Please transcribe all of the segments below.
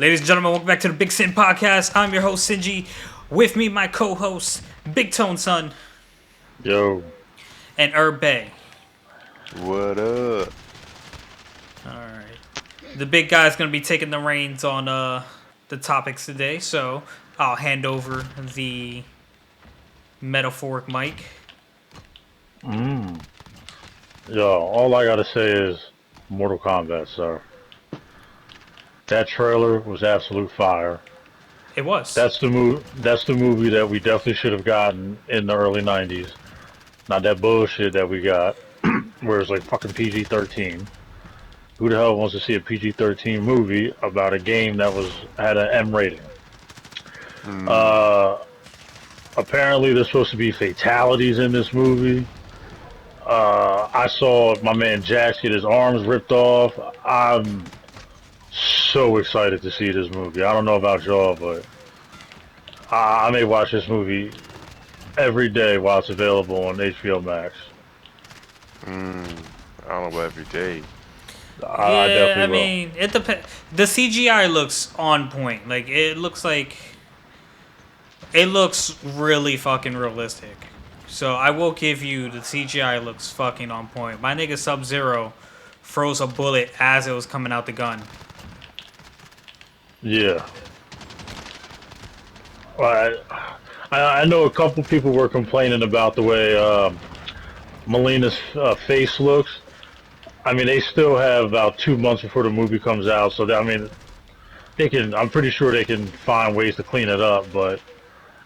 Ladies and gentlemen, welcome back to the BigSin podcast. I'm your host, Sinji. With me, my co-host, Big Tone Son. Yo. And Bay. What up? Alright. The big guy's going to be taking the reins on the topics today, so I'll hand over the metaphoric mic. Yo, all I gotta say is Mortal Kombat, sir. That trailer was absolute fire. It was. That's the movie that we definitely should have gotten in the early 90s. Not that bullshit that we got, where it's like fucking PG-13. Who the hell wants to see a PG-13 movie about a game that had an M rating? Apparently there's supposed to be fatalities in this movie. I saw my man Jax get his arms ripped off. I'm so excited to see this movie. I don't know about y'all, but I may watch this movie every day while it's available on HBO Max. I don't know about every day. I definitely will. mean, it depends. The CGI looks on point. Like, it looks really fucking realistic. So I will give you the CGI looks fucking on point. My nigga Sub-Zero froze a bullet as it was coming out the gun. Yeah. I know a couple people were complaining about the way Melina's face looks. I mean, they still have about 2 months before the movie comes out, so I'm pretty sure they can find ways to clean it up, but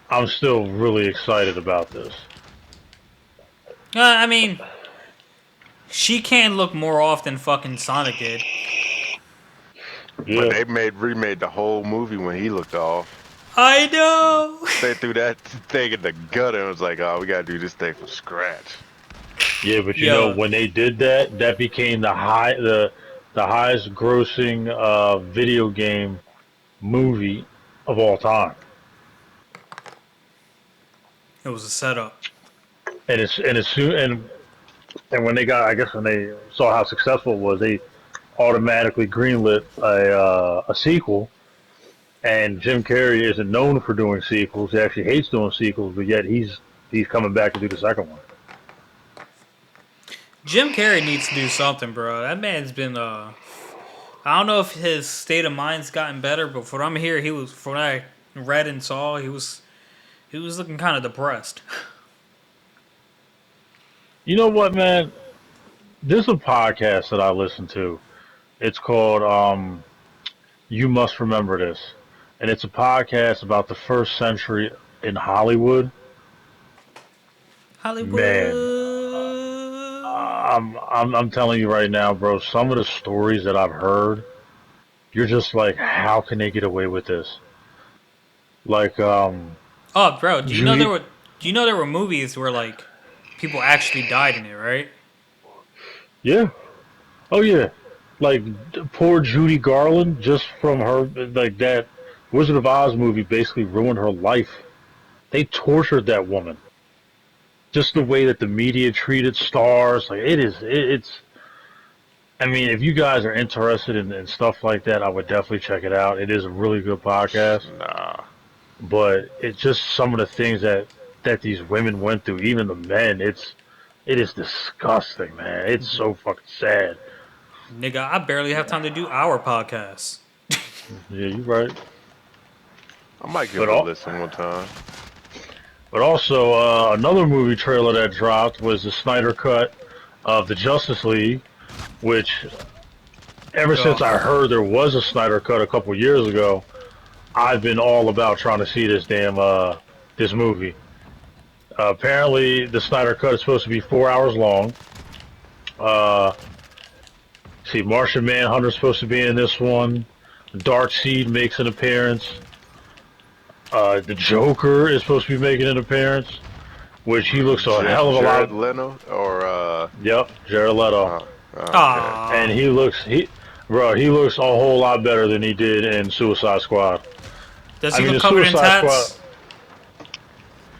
I'm still really excited about this. I mean, she can look more off than fucking Sonic did. Yeah. But they remade the whole movie when he looked off. I know. They threw that thing in the gutter and was like, "Oh, we gotta do this thing from scratch." Yeah, but you know, when they did that, that became the highest grossing video game movie of all time. It was a setup. And when they saw how successful it was, they automatically greenlit a sequel. And Jim Carrey isn't known for doing sequels. He actually hates doing sequels, but yet he's coming back to do the second one. Jim Carrey needs to do something, bro. That man's been I don't know if his state of mind's gotten better, but from what I'm here, from what I read and saw, he was looking kind of depressed. You know what, man? There's a podcast that I listen to. It's called You Must Remember This. And it's a podcast about the first century in Hollywood. Hollywood. Man, I'm telling you right now, bro, some of the stories that I've heard, you're just like, how can they get away with this? Like, oh, bro, do you know there were movies where like people actually died in it, right? Yeah. Oh yeah. Like poor Judy Garland, just from her, like that Wizard of Oz movie basically ruined her life. They tortured that woman. Just the way that the media treated stars, like it's. I mean, if you guys are interested in stuff like that, I would definitely check it out. It is a really good podcast. Nah. But it's just some of the things that these women went through, even the men. It is disgusting, man. It's so fucking sad. Nigga, I barely have time to do our podcast. Yeah, you're right. I might give it a listen one time. But also, another movie trailer that dropped was the Snyder Cut of the Justice League, which, ever since I heard there was a Snyder Cut a couple years ago, I've been all about trying to see this damn this movie. Apparently, the Snyder Cut is supposed to be 4 hours long. Martian Manhunter's supposed to be in this one. Darkseid makes an appearance. The Joker is supposed to be making an appearance, which he looks a hell of a lot. Jared Leto or Yep, Jared Leto. Okay. And he looks a whole lot better than he did in Suicide Squad. Does he look covered in tats?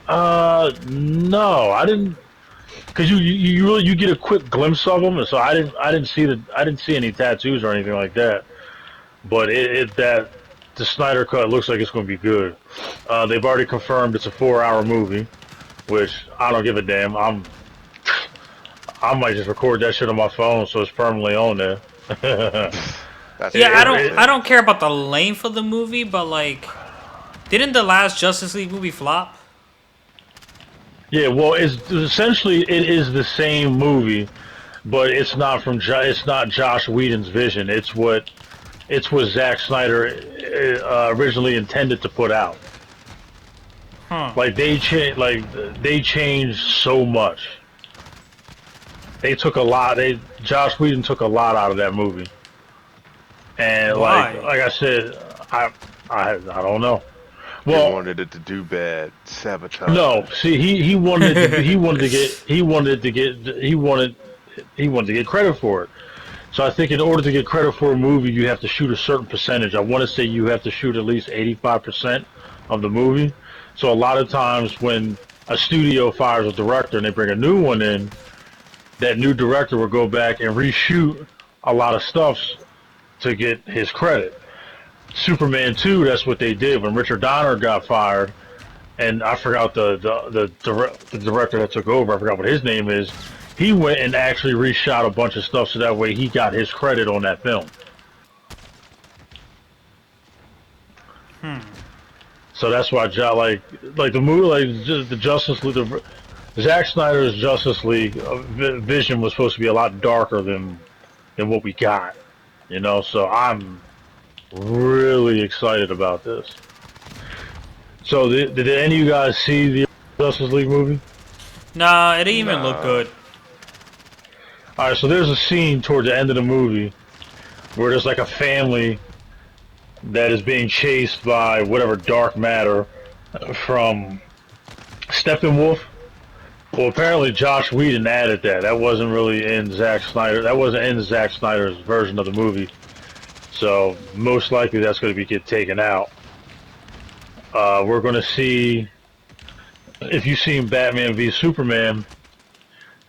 No, I didn't. Because you get a quick glimpse of him, and so I didn't see any tattoos or anything like that. But the Snyder Cut looks like it's going to be good. They've already confirmed it's a 4-hour movie, which I don't give a damn. I might just record that shit on my phone so it's permanently on there. That's Yeah, I it, don't. I man. don't care about the length of the movie, but like, didn't the last Justice League movie flop? Yeah, well, it's essentially it is the same movie, but it's not it's not Josh Whedon's vision. It's what Zack Snyder originally intended to put out. Huh. Like they changed so much. They took a lot. Josh Whedon took a lot out of that movie, and Why? like I said, I don't know. They Well, wanted it to do bad. no. Sabotage. See, he wanted it to, he wanted to get credit for it. So I think in order to get credit for a movie, you have to shoot a certain percentage. I want to say you have to shoot at least 85% of the movie. So a lot of times when a studio fires a director and they bring a new one in, that new director will go back and reshoot a lot of stuff to get his credit. Superman 2, that's what they did when Richard Donner got fired, and I forgot the director that took over. I forgot what his name is. He went and actually reshot a bunch of stuff so that way he got his credit on that film. So that's why like the movie, like just the Justice League, Zack Snyder's Justice League vision was supposed to be a lot darker than what we got. So I'm really excited about this. So did any of you guys see the Justice League movie? Nah, it didn't even look Nah. good. All right, so there's a scene toward the end of the movie where there's like a family that is being chased by whatever dark matter from Steppenwolf. Well, apparently Josh Whedon added that. That wasn't really in Zack Snyder. That wasn't in Zack Snyder's version of the movie. So most likely that's going to get taken out. We're going to see, if you've seen Batman v Superman,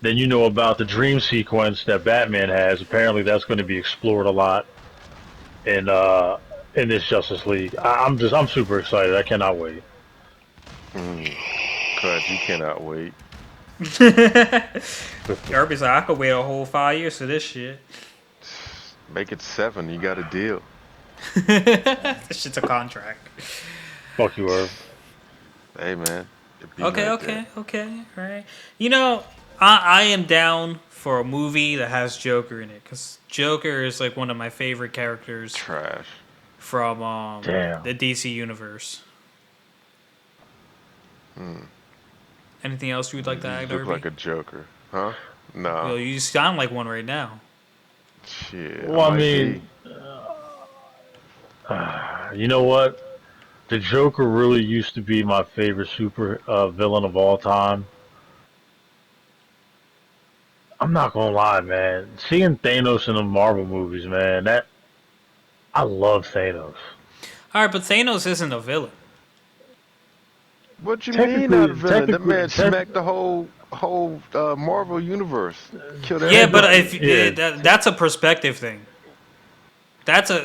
then you know about the dream sequence that Batman has. Apparently that's going to be explored a lot in this Justice League. I'm super excited. I cannot wait. Cuz you cannot wait. Kirby's like, I could wait a whole 5 years for this shit. Make it 7. You got a deal. This shit's a contract. Fuck you, Irv. Hey, man. It be Okay, like okay, that. okay, right. You know, I am down for a movie that has Joker in it, because Joker is like one of my favorite characters Trash. from Damn. the DC universe. Anything else you would like to add, You look Derby? like a joker. Huh? Nah. Well, you sound like one right now. Shit. Well, I might mean, be. you know what? The Joker really used to be my favorite super villain of all time. I'm not gonna lie, man. Seeing Thanos in the Marvel movies, man, I love Thanos. All right, but Thanos isn't a villain. What you mean not a villain? That man technically, smacked the whole Marvel universe. Killed Yeah, but everybody. if Yeah. that's a perspective thing. That's all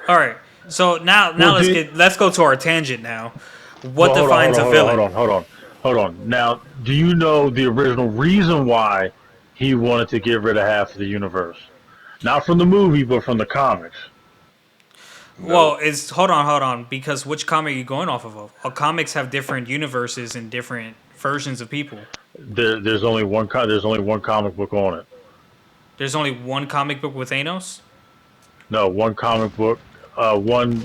right. So now Well, let's go to our tangent now. What well, defines a villain? hold on. Now, do you know the original reason why he wanted to get rid of half of the universe? Not from the movie, but from the comics. Well, it's hold on, because which comic are you going off of? Comics have different universes and different versions of people. There's only one. There's only one comic book on it. There's only one comic book with Thanos. No, one comic book. One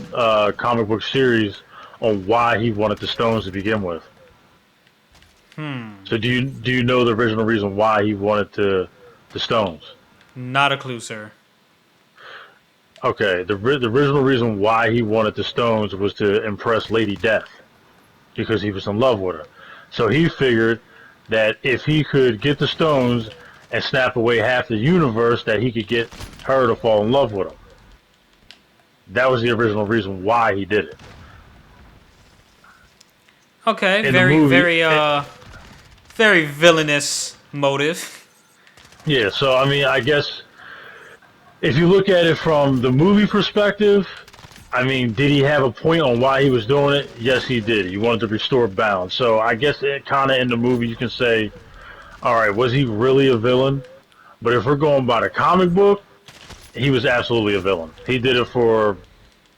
comic book series on why he wanted the stones to begin with. So do you know the original reason why he wanted the stones? Not a clue, sir. Okay, the original reason why he wanted the stones was to impress Lady Death, because he was in love with her. So he figured that if he could get the stones and snap away half the universe, that he could get her to fall in love with him. That was the original reason why he did it. Okay, In the very, movie- very villainous motive. Yeah, so I mean, I guess if you look at it from the movie perspective, I mean, did he have a point on why he was doing it? Yes, he did. He wanted to restore balance. So I guess it kind of in the movie you can say, all right, was he really a villain? But if we're going by the comic book, he was absolutely a villain. He did it for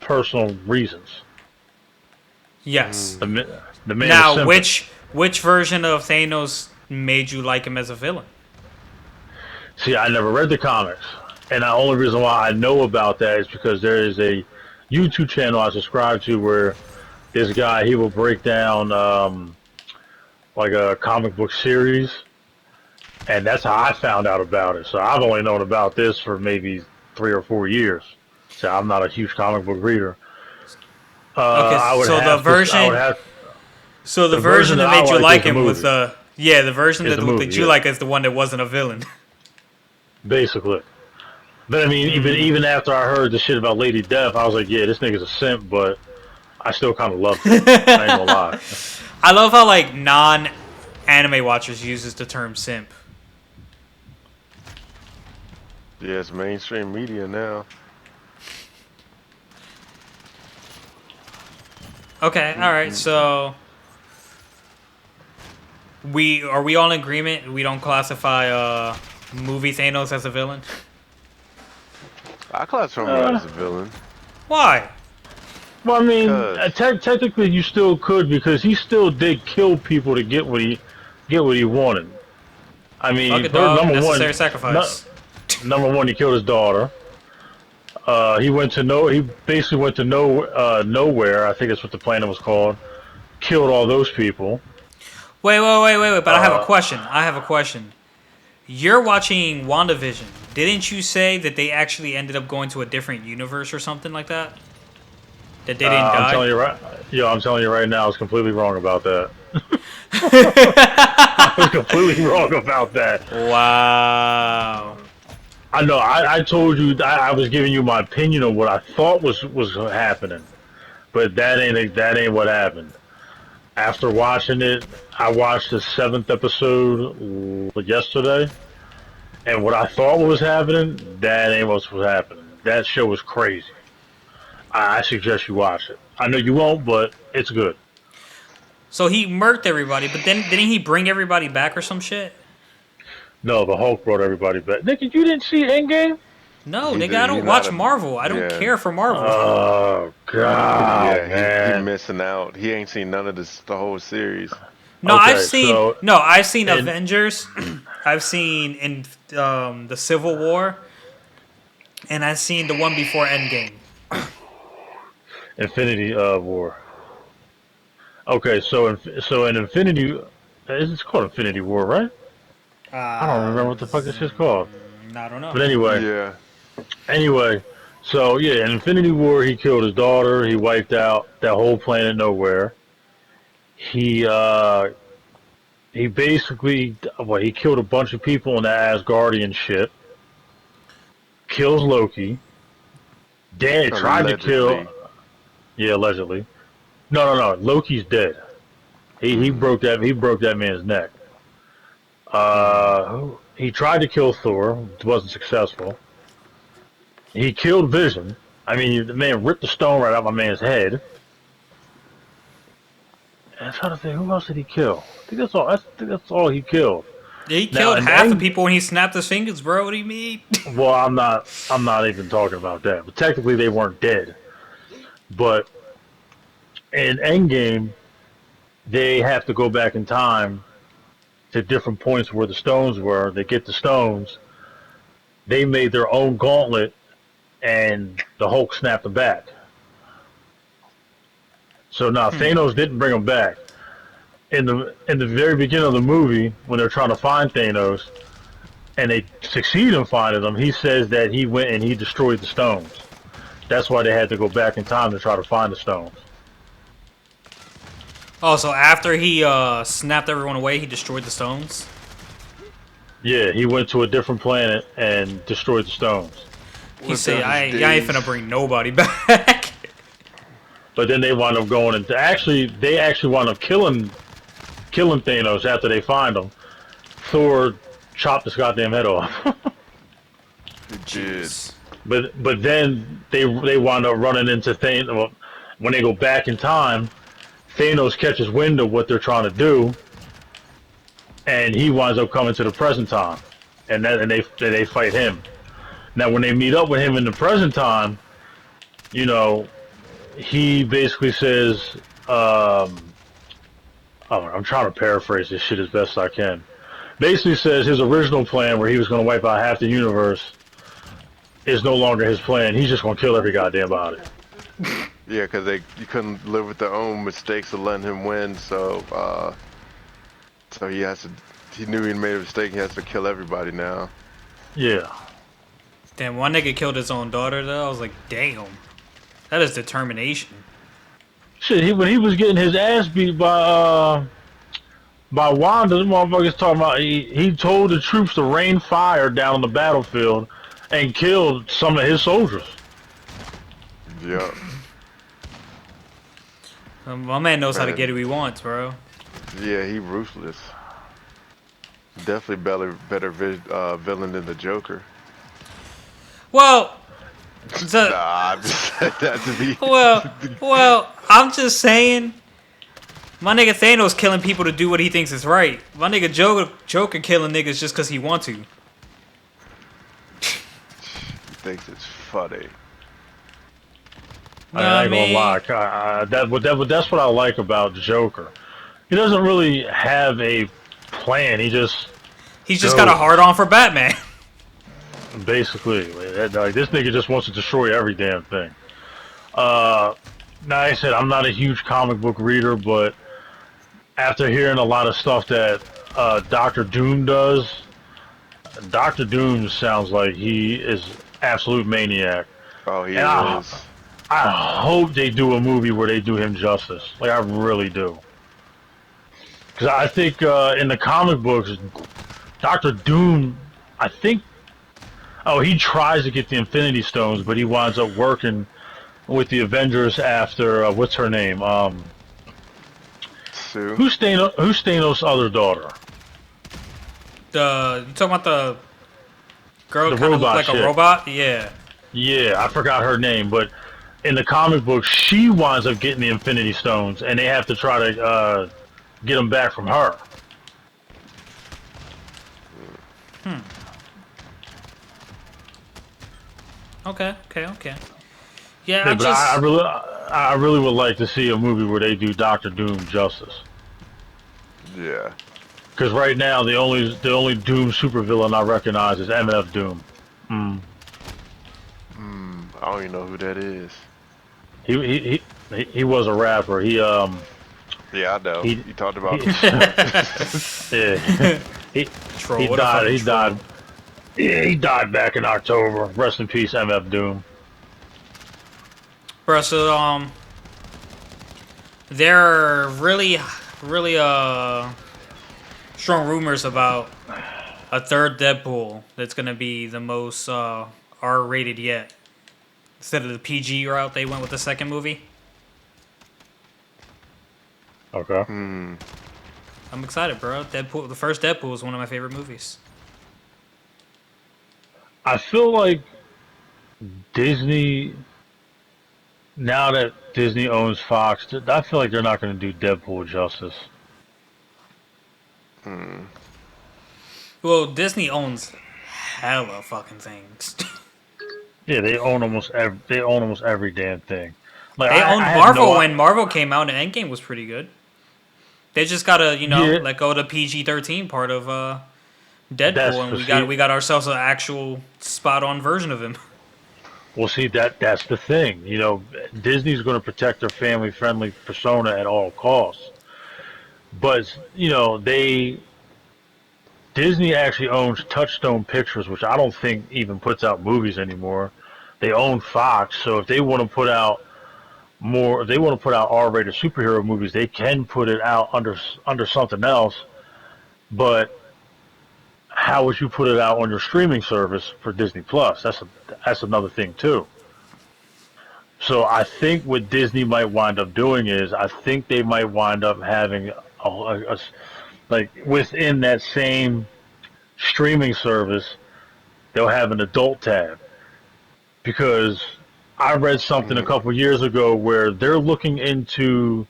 personal reasons. Yes. The man was Now, simping. which version of Thanos made you like him as a villain? See, I never read the comics, and the only reason why I know about that is because there is a YouTube channel I subscribe to where this guy he will break down like a comic book series, and that's how I found out about it. So I've only known about this for maybe 3 or 4 years. So I'm not a huge comic book reader. Okay, I would so the have to. I would version, have so the the version version that that I made you like is like the him was movie. yeah, the version Is that the movie, that you yeah, like is the one that wasn't a villain. basically. But I mean, even after I heard the shit about Lady Death, I was like, yeah, this nigga's a simp, but I still kind of loved it. I ain't gonna lie. I love how like non-anime watchers uses the term simp. Yeah, it's mainstream media now. Okay, all right, so we all in agreement? We don't classify movie Thanos as a villain. I classify him Uh, as a villain. Why? well, I mean, Cause technically you still could because he still did kill people to get what he wanted. I Fuck mean, it, dog. number Necessary one, no, sacrifice. number one, he killed his daughter. He went to no. He basically went to nowhere. I think that's what the planet was called. Killed all those people. Wait. But I have a Uh, question. You're watching WandaVision. Didn't you say that they actually ended up going to a different universe or something like that? That they didn't I'm die? telling you right, yo, I'm telling you right now, I was completely wrong about that. I was completely wrong about that. Wow. I know. I told you I was giving you my opinion on what I thought was happening, but that ain't what happened. After watching it, I watched the seventh episode yesterday, and what I thought was happening, that ain't what was happening. That show was crazy. I suggest you watch it. I know you won't, but it's good. So he murked everybody, but then didn't he bring everybody back or some shit? No, the Hulk brought everybody back. Nigga, you didn't see Endgame? No, he nigga, I did. He's don't not watch a. Marvel. I don't Yeah, care for Marvel. Oh God, yeah. He man. missing out. He ain't seen none of this. The whole series. Okay, so I've seen and Avengers. I've seen in the Civil War, and I've seen the one before Endgame. Infinity War. Okay, so in Infinity, it's called Infinity War, right? I don't remember what the fuck this shit's called. I don't know. But Yeah. anyway, so yeah, in Infinity War, he killed his daughter. He wiped out that whole planet nowhere. He uh, he basically, well, he killed a bunch of people in the Asgardian shit. Kills Loki. Dan tried to kill, Allegedly. yeah, allegedly. No. Loki's dead. He broke that man's neck. He tried to kill Thor, wasn't successful. He killed Vision. I mean, the man ripped the stone right out my man's head. And I'm trying to think, who else did he kill? I think that's all. I think that's all he killed. He Now, killed half the people when he snapped his fingers, bro. What do you mean? well, I'm not even talking about that. But technically, they weren't dead. But in Endgame, they have to go back in time to different points where the stones were. They get the stones. They made their own gauntlet, and the Hulk snapped them back. So now Thanos didn't bring them back. In the very beginning of the movie, when they're trying to find Thanos, and they succeed in finding him, he says that he went and he destroyed the stones. That's why they had to go back in time to try to find the stones. Oh, so after he snapped everyone away, he destroyed the stones? Yeah, he went to a different planet and destroyed the stones. He Went said, down I his ain't days. finna bring nobody back. But then they wound up going into they actually wound up killing Thanos after they find him. Thor chopped his goddamn head off. He did. Jeez. but then they wind up running into Thanos. Well, when they go back in time, Thanos catches wind of what they're trying to do, and he winds up coming to the present time, and they fight him. Now, when they meet up with him in the present time, you know, he basically says, I'm trying to paraphrase this shit as best I can. Basically says his original plan, where he was going to wipe out half the universe, is no longer his plan. He's just going to kill every goddamn body. Yeah, because you couldn't live with their own mistakes of letting him win, so he knew he made a mistake. He has to kill everybody now. Yeah. Damn, one nigga killed his own daughter though. I was like, damn, that is determination. Shit, when he was getting his ass beat by Wanda, the motherfuckers talking about he told the troops to rain fire down on the battlefield and killed some of his soldiers. Yeah. My man knows how to get who he wants, bro. Yeah, he ruthless. Definitely better villain than the Joker. Well, Nah, I'm just saying that to be. well, I'm just saying. My nigga Thanos killing people to do what he thinks is right. My nigga Joker killing niggas just because he want to. He thinks it's funny. I ain't gonna lie. That's what I like about Joker. He doesn't really have a plan. He's just got a hard on for Batman. basically like this nigga just wants to destroy every damn thing. Now, like I said, I'm not a huge comic book reader, but after hearing a lot of stuff that Doctor Doom does, Doctor Doom sounds like he is absolute maniac. Oh, he And is. I hope they do a movie where they do him justice. Like, I really do. Because I think in the comic books, Doctor Doom, I think, he tries to get the Infinity Stones, but he winds up working with the Avengers after, what's her name? Sue. Who's Thanos' other daughter? You talking about the girl The kind of looked robot like chick. a robot? Yeah. Yeah, I forgot her name, but in the comic book, she winds up getting the Infinity Stones, and they have to try to get them back from her. Okay. Yeah, Yeah, but I really would like to see a movie where they do Doctor Doom justice. Yeah. Because right now, the only Doom supervillain I recognize is MF Doom. I don't even know who that is. He was a rapper. Yeah, I know. He You talked about he, him. yeah, troll. he What a died. fucking He troll. died. Yeah, he died back in October. Rest in peace, MF Doom. Bro, so there are really strong rumors about a third Deadpool that's gonna be the most R-rated yet. Instead of the PG route, they went with the second movie. Okay. I'm excited, bro. The first Deadpool is one of my favorite movies. I feel like Disney, now that Disney owns Fox, I feel like they're not going to do Deadpool justice. Well, Disney owns hella fucking things. Yeah, they own almost every damn thing. Like They owned I had Marvel no, when Marvel came out, and Endgame was pretty good. They just gotta, yeah, let go of the PG-13 part of that's Deadpool, and but see, we got ourselves an actual spot-on version of him. well, see that's the thing. Disney's going to protect their family-friendly persona at all costs. But Disney actually owns Touchstone Pictures, which I don't think even puts out movies anymore. They own Fox, so if they want to put out if they want to put out R-rated superhero movies, they can put it out under something else. But how would you put it out on your streaming service for Disney Plus? That's another thing too. So I think what Disney might wind up doing is I think they might wind up having like within that same streaming service, they'll have an adult tab. because I read something a Mm, couple years ago where they're looking into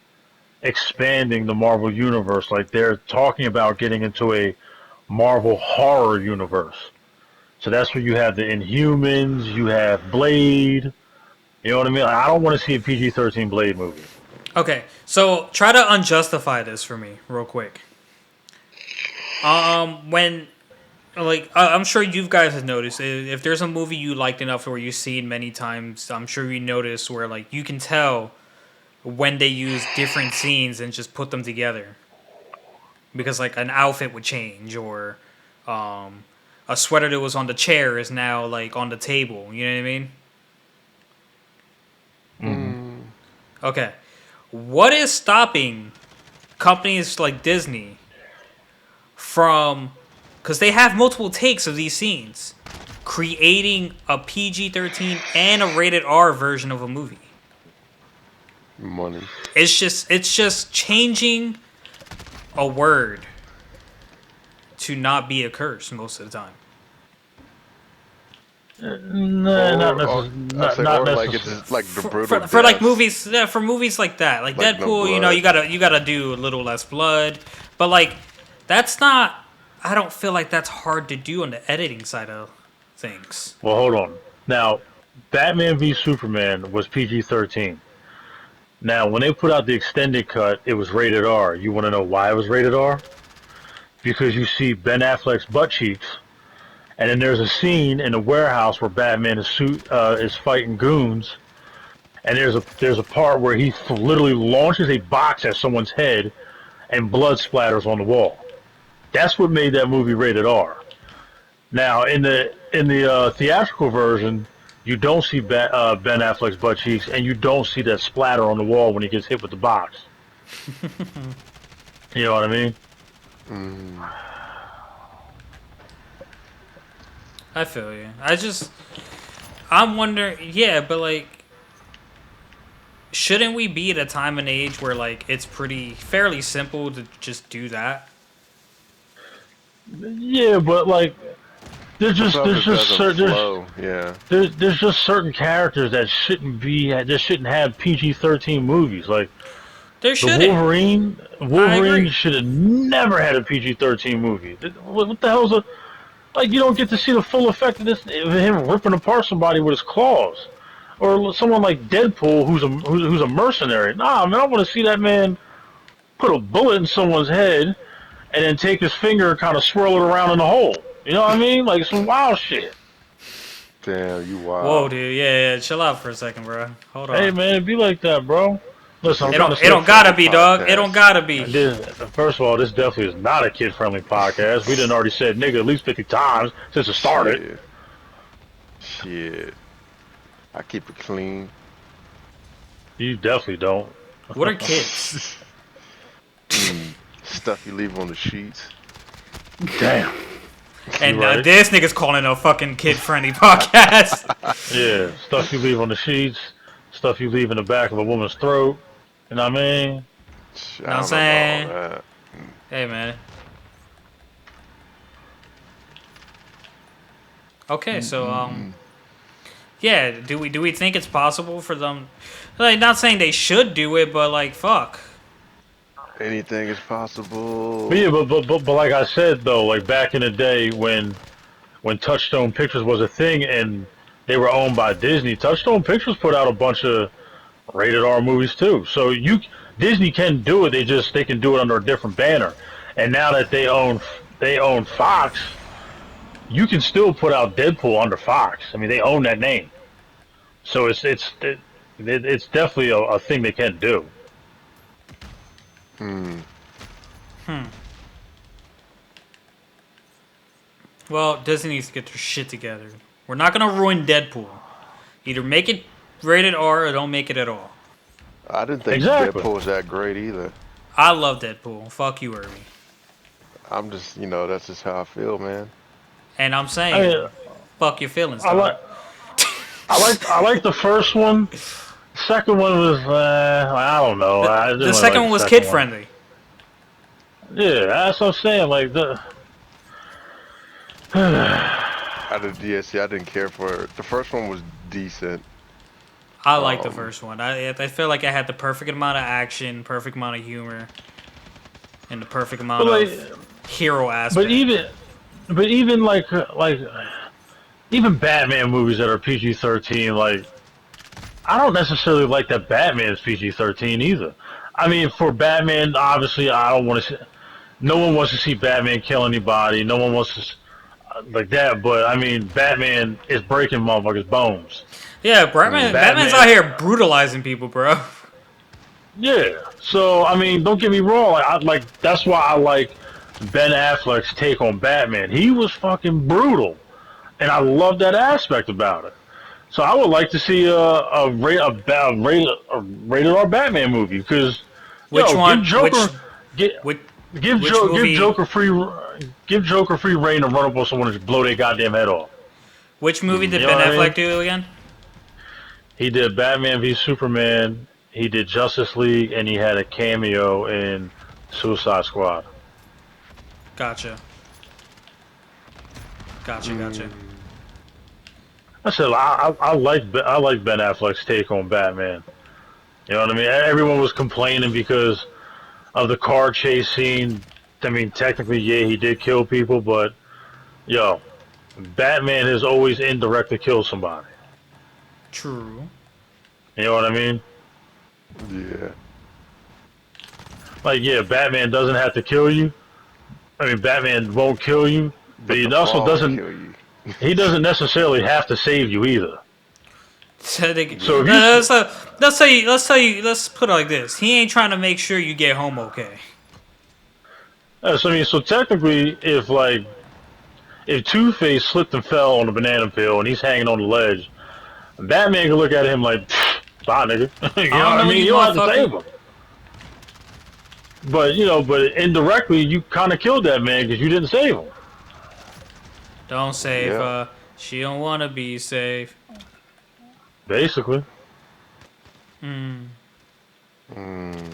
expanding the Marvel universe. Like they're talking about getting into a Marvel horror universe. So that's where you have the Inhumans, you have Blade. You know what I mean? Like, I don't want to see a PG-13 Blade movie. Okay, so try to unjustify this for me real quick. When like I'm sure you guys have noticed if there's a movie you liked enough where you've seen many times, I'm sure you notice where like you can tell when they use different scenes and just put them together because like an outfit would change or um, a sweater that was on the chair is now like on the table. You know what I mean? Hmm. mm, Okay, what is stopping companies like Disney from because they have multiple takes of these scenes, creating a PG-13 and a rated R version of a movie. money. It's just changing a word to not be a curse most of the time. Nah, Or I say, not or like it's necessarily. just like the For, brutal for, for like deaths, movies, yeah, for movies like that, like like no Deadpool, you know, blood. you gotta do a little less blood, but like that's not. I don't feel like that's hard to do on the editing side of things. Well, hold on. Now, Batman v Superman was PG-13. Now, when they put out the extended cut, it was rated R. You want to know why it was rated R? Because you see Ben Affleck's butt cheeks, and then there's a scene in a warehouse where Batman is fighting goons, and there's a part where he literally launches a box at someone's head, and blood splatters on the wall. That's what made that movie rated R. Now, in the theatrical version, you don't see Ben Affleck's butt cheeks, and you don't see that splatter on the wall when he gets hit with the box. You know what I mean? Mm. I feel you. I'm wondering, yeah, but like, shouldn't we be at a time and age where like it's pretty fairly simple to just do that? Yeah, but like, there's just Sometimes there's it just doesn't cer- flow. Yeah. there's just certain characters that shouldn't have PG-13 movies. Like There the shouldn't. Wolverine. I Wolverine agree. should have never had a PG-13 movie. What the hell's a like? You don't get to see the full effect of this of him ripping apart somebody with his claws, or someone like Deadpool who's a mercenary. Nah, man, I want to see that man put a bullet in someone's head and then take his finger and kind of swirl it around in the hole. You know what I mean? Like some wild shit. Damn, you Whoa, wild. dude. Yeah, chill out for a second, bro. Hold Hey on. man, it be like that, bro. This Listen, I'm is It a trying don't. to It say. kid don't gotta friendly be, dog. It don't podcast. gotta be. First of all, this definitely is not a kid-friendly podcast. We didn't already said nigga at least 50 times since it started. Shit. Shit. I keep it clean. You definitely don't. What are kids? Stuff you leave on the sheets. Damn. You And right. this nigga's calling it a fucking kid-friendly podcast. Yeah, stuff you leave on the sheets, stuff you leave in the back of a woman's throat. You know what I mean? Shit, Know what I I'm don't know about all saying? that. Hey, man. Okay, so yeah. Do we think it's possible for them? Like, not saying they should do it, but like, fuck. Anything is But possible. yeah, but like I said though, like back in the day when Touchstone Pictures was a thing and they were owned by Disney, Touchstone Pictures put out a bunch of rated R movies too. So Disney can do it. They can do it under a different banner. And now that they own Fox, you can still put out Deadpool under Fox. I mean, they own that name. So it's definitely a thing they can do. Hmm. Well, Disney needs to get their shit together. We're not gonna ruin Deadpool. Either make it rated R or don't make it at all. I didn't think Exactly. Deadpool was that great either. I love Deadpool. Fuck you, Irby. I'm just, that's just how I feel, man. And I'm I saying, mean, fuck your feelings, I dog. like I like the first one. Second one was I don't know. I The didn't really second like one the was second kid one. friendly. Yeah, that's what I'm saying. Like the I didn't care for it. The first one was decent. I like the Um, first one. I feel like I had the perfect amount of action, perfect amount of humor, and the perfect But amount like, of hero but aspect. even, but even like even Batman movies that are PG-13, like I don't necessarily like that Batman's PG-13 either. I mean, for Batman, obviously, I don't want to. No one wants to see Batman kill anybody. No one wants to like that. But I mean, Batman is breaking motherfuckers' bones. Yeah, mm, Batman's out Batman, here brutalizing people, bro. yeah. So I mean, don't get me wrong. Like that's why I like Ben Affleck's take on Batman. He was fucking brutal, and I love that aspect about it. So I would like to see a rated R Batman movie because, Which yo, give one? Joker, get Which give which movie? Give Joker free reign to run up on someone and just blow their goddamn head off. Which movie mm. did You know Ben what I Affleck mean? do again? He did Batman v Superman. He did Justice League, and he had a cameo in Suicide Squad. Gotcha, gotcha. I said I like Ben Affleck's take on Batman. You know what I mean? Everyone was complaining because of the car chase scene. I mean, technically, yeah, he did kill people, but yo, Batman has always indirectly killed somebody. True. You know what I mean? Yeah. Like, yeah, Batman doesn't have to kill you. I mean, Batman won't kill you, but But he the also fall will doesn't. kill you. He doesn't necessarily have to save you either. So if you, Yeah. Let's put it like this. He ain't trying to make sure you get home okay. so I mean, so technically, if Two Face slipped and fell on a banana peel and he's hanging on the ledge, Batman can look at him like, "Bye, nigga." You I know don't what I know mean? you, You don't have to motherfucker. save him. But but indirectly, you kind of killed that man because you didn't save him. Don't save Yeah. her. She don't wanna be safe. Basically, Hmm. Mm.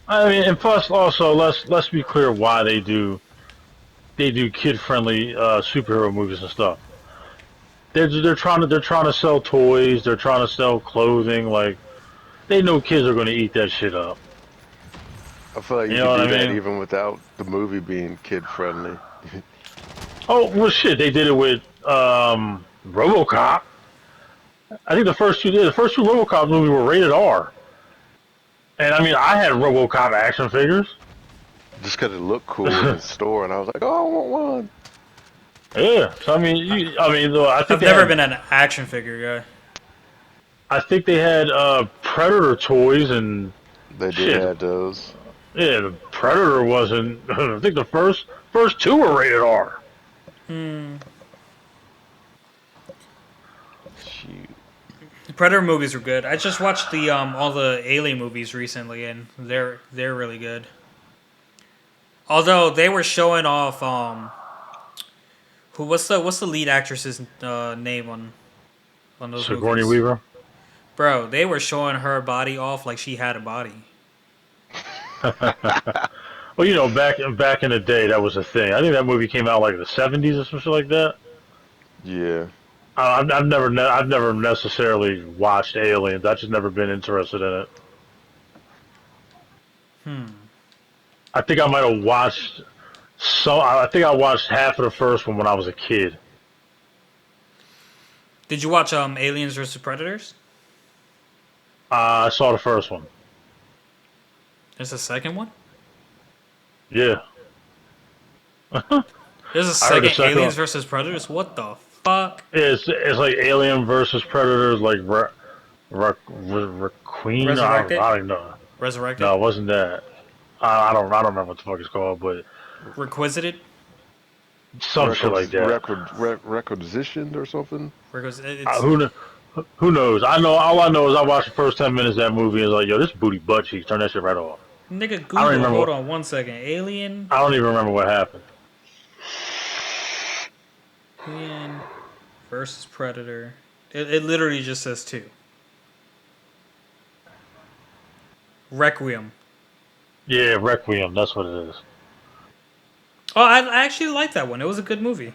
I mean, and plus also let's be clear why they do kid friendly superhero movies and stuff. They're trying to sell toys. They're trying to sell clothing. Like they know kids are going to eat that shit up. I feel like You you know could what do I that mean? even without the movie being kid friendly. Oh well, shit. They did it with RoboCop. I think the first two RoboCop movies were rated R. And I mean, I had RoboCop action figures. Just because it looked cool in the store, and I was like, oh, I want one. Yeah. So I mean, though I've never been an action figure guy. I think they had Predator toys and They did shit. have those. Yeah, the Predator wasn't. I think the first two were rated R. Hmm. Shoot. The Predator movies were good. I just watched the all the Alien movies recently, and they're really good. Although they were showing off what's the lead actress's name on those Sigourney movies? Weaver. Bro, they were showing her body off like she had a body. Well, back in the day, that was a thing. I think that movie came out like the '70s or something like that. Yeah. I've never necessarily watched Aliens. I've just never been interested in it. Hmm. I think I might have watched I think I watched half of the first one when I was a kid. Did you watch Aliens vs Predators? I saw the first one. There's a second one. Yeah, I There's a heard the second second Aliens one. vs Predators. What the fuck? It's like Alien versus Predators, like Queen. Resurrected. I don't know. Resurrected. No, it wasn't that. I don't remember what the fuck it's called, but Requisited. some shit like that. Requisitioned or something. It's Who who knows? I know all I know is I watched the first 10 minutes of that movie and was like, yo, this booty butt cheeks. Turn that shit right off. nigga I don't even Google. remember. Hold on one second. Alien I don't even remember what happened. versus Predator. It literally just says two. Requiem. Yeah, Requiem. That's what it is. Oh, I actually liked that one. It was a good movie.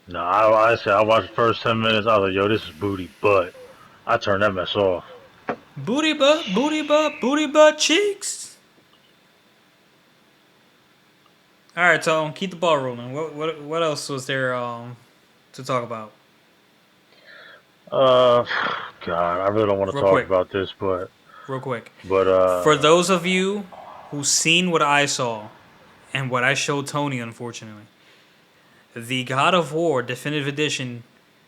No, I said I watched the first 10 minutes. I was like, yo, this is booty, but I turned that mess off. booty butt cheeks. All right, so keep the ball rolling. What else was there to talk about? Uh, God, I really don't want to Real talk quick, about this, but real quick. but For those of you who seen what I saw and what I showed Tony, unfortunately, the God of War Definitive Edition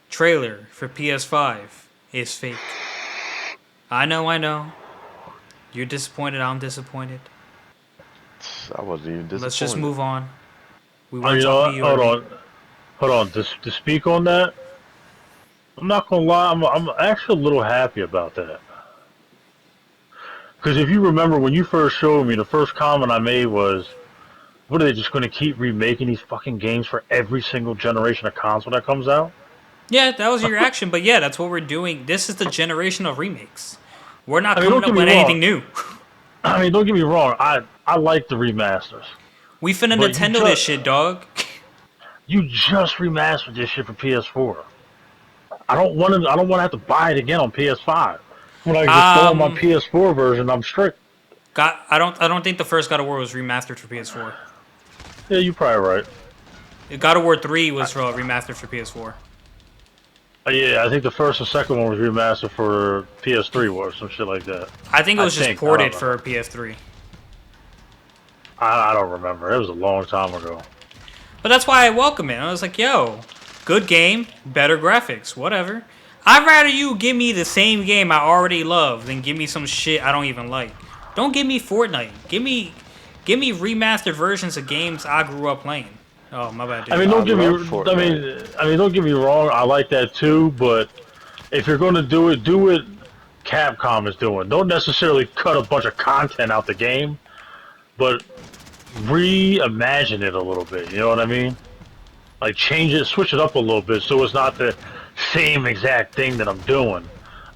trailer for PS5 is fake. I know. You're disappointed. I'm disappointed. I wasn't even Let's just disappointed. move on. We oh, weren't you know talking to what? you or me. Hold on. To speak on that, I'm not gonna lie. I'm actually a little happy about that. Because if you remember when you first showed me, the first comment I made was, "What are they just going to keep remaking these fucking games for every single generation of console that comes out?" Yeah, that was your reaction, but yeah, that's what we're doing. This is the generation of remakes. We're not I mean, coming don't up get me with wrong. anything new. I mean, don't get me wrong. I like the remasters, We finna but Nintendo this shit, dog. you just remastered this shit for PS4. I don't want to. I don't want to have to buy it again on PS5. When I can just go on my um, PS4 version, I'm strict. I don't think the first God of War was remastered for PS4. Yeah, you're probably right. God of War 3 was remastered for PS4. Yeah, I think the first and second one was remastered for PS3 or some shit like that. I think it I was just think. I don't ported know. for PS3. I don't remember. It was a long time ago. But that's why I welcome it. I was like, yo, good game, better graphics, whatever. I'd rather you give me the same game I already love than give me some shit I don't even like. Don't give me Fortnite. Give me remastered versions of games I grew up playing. Oh, my bad, I dude. mean, I don't get me. love Fortnite. I mean, don't get me wrong. I like that too, but if you're going to do it Capcom is doing. Don't necessarily cut a bunch of content out the game, but reimagine it a little bit. You know what I mean? Like change it, switch it up a little bit, so it's not the same exact thing that I'm doing,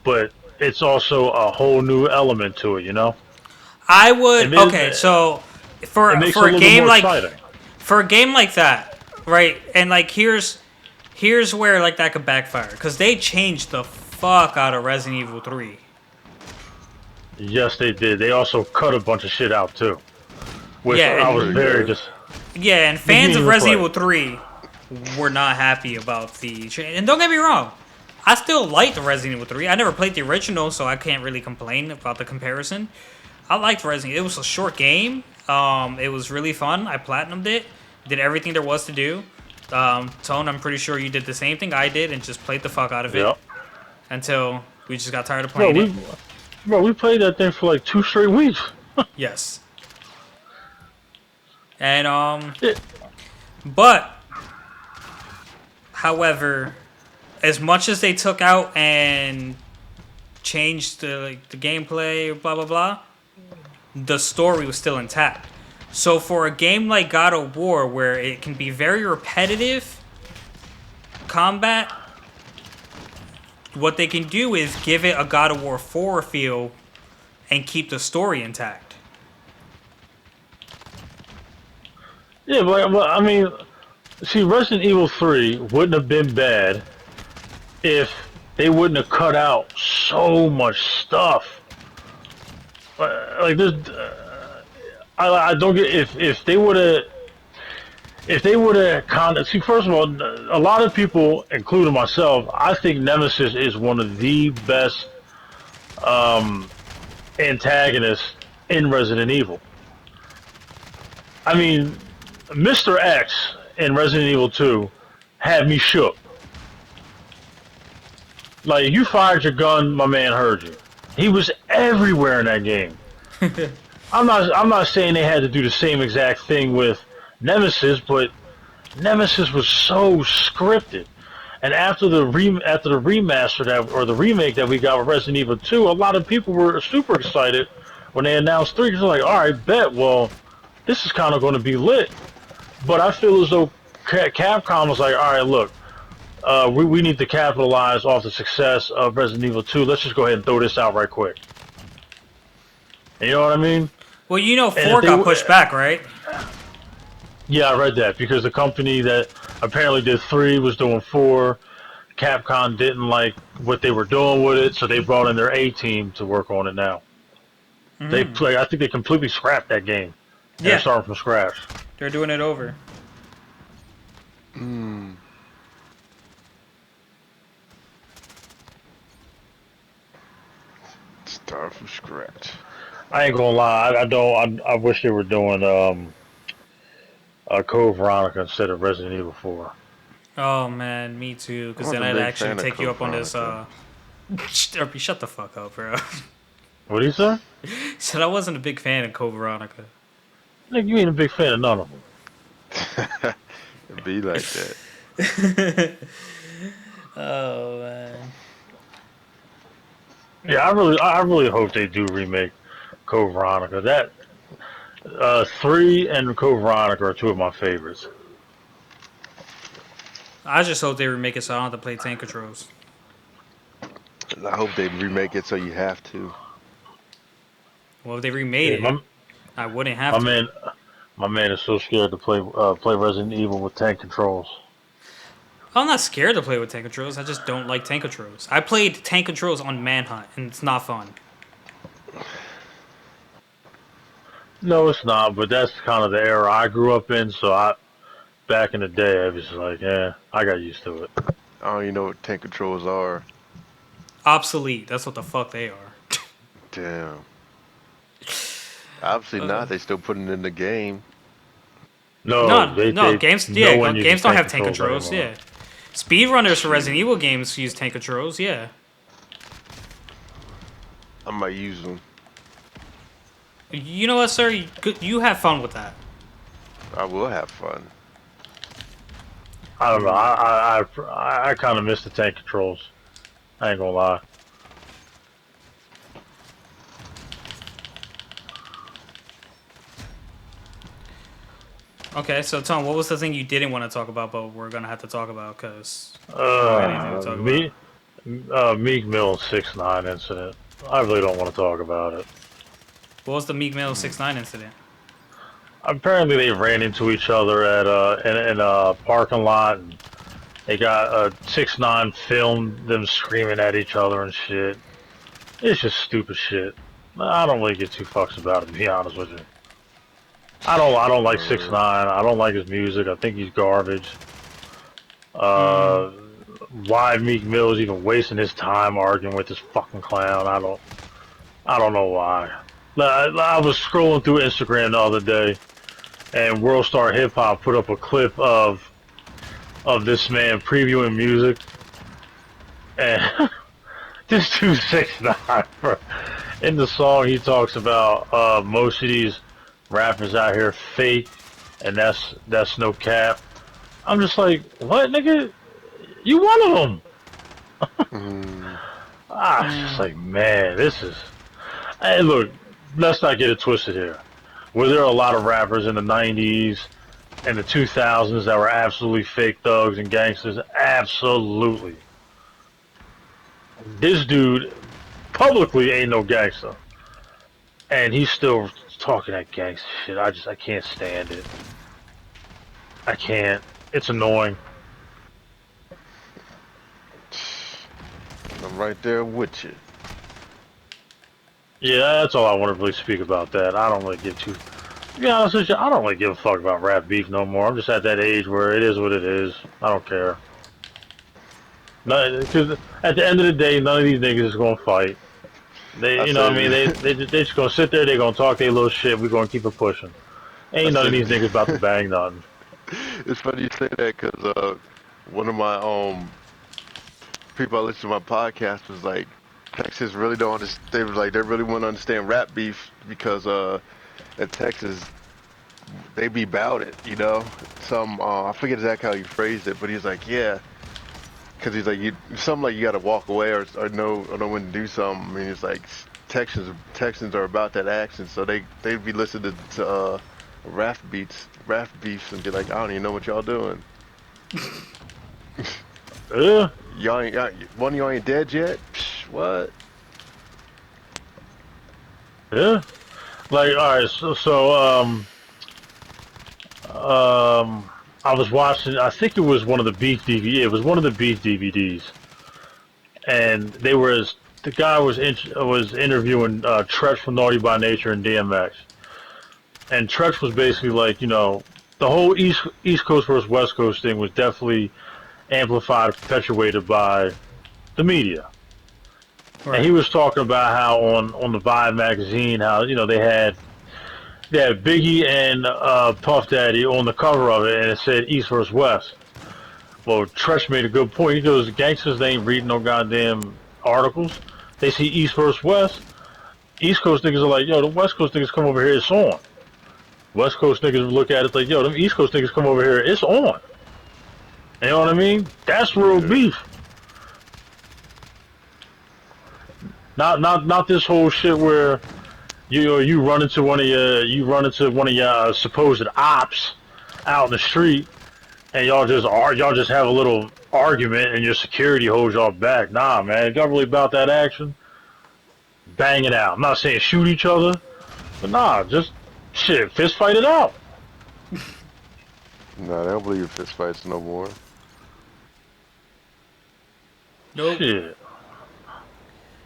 but it's also a whole new element to it. You know, I it would makes okay, so it for a a little bit game more like exciting. that, right? And like here's where like that could backfire because they changed the fuck out of Resident Evil 3. Yes, they did. They also cut a bunch of shit out too, which Yeah, I That's was pretty and very good. just. yeah, and You didn't fans of even Resident play. Evil 3 were not happy about the change. And don't get me wrong, I still liked Resident Evil 3. I never played the original, so I can't really complain about the comparison. I liked Resident Evil. It was a short game. It was really fun. I platinumed it. Did everything there was to do. Tone, I'm pretty sure you did the same thing I did and just played the fuck out of it Yep. until we just got tired of Bro, playing it. we played that thing for like 2 straight weeks. Yes. And Yeah. but however, as much as they took out and changed the gameplay, blah blah blah, the story was still intact. So for a game like God of War, where it can be very repetitive combat, what they can do is give it a God of War 4 feel and keep the story intact. Yeah, but I mean, see, Resident Evil 3 wouldn't have been bad if they wouldn't have cut out so much stuff. Like this, I don't get if they would have see, first of all, a lot of people, including myself, I think Nemesis is one of the best antagonists in Resident Evil. I mean, Mr. X in Resident Evil 2 had me shook. Like, you fired your gun, my man heard you. He was everywhere in that game. I'm not saying they had to do the same exact thing with Nemesis, but Nemesis was so scripted. And after the remaster that or the remake that we got with Resident Evil 2, a lot of people were super excited when they announced 3. Because they're like, all right, bet. Well, this is kind of going to be lit. But I feel as though Capcom was like, all right, look, we need to capitalize off the success of Resident Evil 2. Let's just go ahead and throw this out right quick. You know what I mean? Well, you know, And if 4 got pushed back, right? yeah, I read that because the company that apparently did 3, was doing 4. Capcom didn't like what they were doing with it, so they brought in their A team to work on it now. They Mm. play. I think they completely scrapped that game, and they're Yeah, starting from scratch. they're doing it over. Mm. Start from scratch. I ain't gonna lie. I don't. I wish they were doing Code Veronica instead of Resident Evil 4. Oh man, me too. I Because then wasn't a I'd big actually fan of take you Code up on this. Veronica. Shut the fuck up, bro. What do you say? Said I wasn't a big fan of Code Veronica. Nigga, you ain't a big fan of none of them. It be like that. Oh man. Yeah, I really hope they do remake Code Veronica. That 3 and Code Veronica are 2 of my favorites. I just hope they remake it so I don't have to play tank controls. I hope they remake it so you have to. Well, if they remade Yeah, it, I wouldn't have my to. man, my man is so scared to play Resident Evil with tank controls. I'm not scared to play with tank controls. I just don't like tank controls. I played tank controls on Manhunt, and it's not fun. No, it's not, but that's kind of the era I grew up in. So back in the day, I was just like, yeah, I got used to it. I don't even know what tank controls are. Obsolete. That's what the fuck they are. Damn. Obviously not. They still putting it in the game. No, No, no they games. no Yeah, one uses games don't tank have tank controls controls. anymore. Yeah, speedrunners for Resident Shit. Evil games use tank controls. Yeah, I might use them. you know what, sir? You have fun with that. I will have fun. I don't know. I kind of miss the tank controls. I ain't gonna lie. Okay, so Tom, what was the thing you didn't want to talk about, but we're gonna have to talk about because we don't have anything to talk about? Me, Meek Mill 6ix9ine incident. I really don't want to talk about it. What was the Meek Mill 6ix9ine incident? Apparently, they ran into each other at in a parking lot, and they got 6ix9ine filmed them screaming at each other and shit. It's just stupid shit. I don't really get 2 fucks about it, to be honest with you. I don't like 6ix9ine. I don't like his music. I think he's garbage. Mm, Uh, why Meek Mill is even wasting his time arguing with this fucking clown? I don't know why. I was scrolling through Instagram the other day, and World Star Hip Hop put up a clip of this man previewing music, and this dude 6ix9ine, bro. In the song, he talks about most of these rappers out here fake, and that's no cap. I'm just like, what, nigga? You one of them. Mm. It's just like, man, this is. Hey, look, let's not get it twisted here. Were there a lot of rappers in the '90s and the 2000s that were absolutely fake thugs and gangsters? Absolutely. This dude publicly ain't no gangster, and he's still talking that gangster shit. I can't stand it. I can't. It's annoying. I'm right there with you. Yeah, that's all I want to really speak about that. I don't really give too. To be honest with you, I don't really give a fuck about rap beef no more. I'm just at that age where it is what it is. I don't care. Because at the end of the day, none of these niggas is gonna fight. I You know what I mean? said, They just gonna sit there. They gonna talk their little shit. We gonna keep it pushing. I Ain't none of said, these niggas about to bang nothing. it's funny you say that because one of my people I listen to my podcast was like, Texas really don't understand. They was like, they really want to understand rap beef because in Texas they be bout it, you know. Some I forget exactly how he phrased it, but he's like, yeah, because he's like, you something like you got to walk away or know when to do something. I mean, it's like Texans are about that action, so they be listening to rap beefs, and be like, I don't even know what y'all doing. Yeah, One of y'all ain't dead yet. Psh, what? yeah. Like, all right. So I was watching. I think it was one of the Beef DVD. It was one of the Beef DVDs, and the guy was interviewing Tretch from Naughty by Nature and DMX, and Tretch was basically like, the whole East Coast versus West Coast thing was definitely amplified, perpetuated by the media. And Right. he was talking about how on the Vibe magazine, how they had Biggie and Puff Daddy on the cover of it, and it said East versus West. Well, Tresh made a good point. He goes, "Gangsters, they ain't reading no goddamn articles. They see East versus West. East Coast niggas are like, yo, the West Coast niggas come over here, it's on. West Coast niggas look at it like, yo, them East Coast niggas come over here, it's on. You know what I mean? That's real Yeah. beef. Not this whole shit where you run into one of your supposed ops out in the street, and y'all just have a little argument, and your security holds y'all back. Nah, man, if y'all really about that action, bang it out. I'm not saying shoot each other, but nah, just shit, fist fight it out. Nah, they don't believe in fist fights no more. Nope. Shit.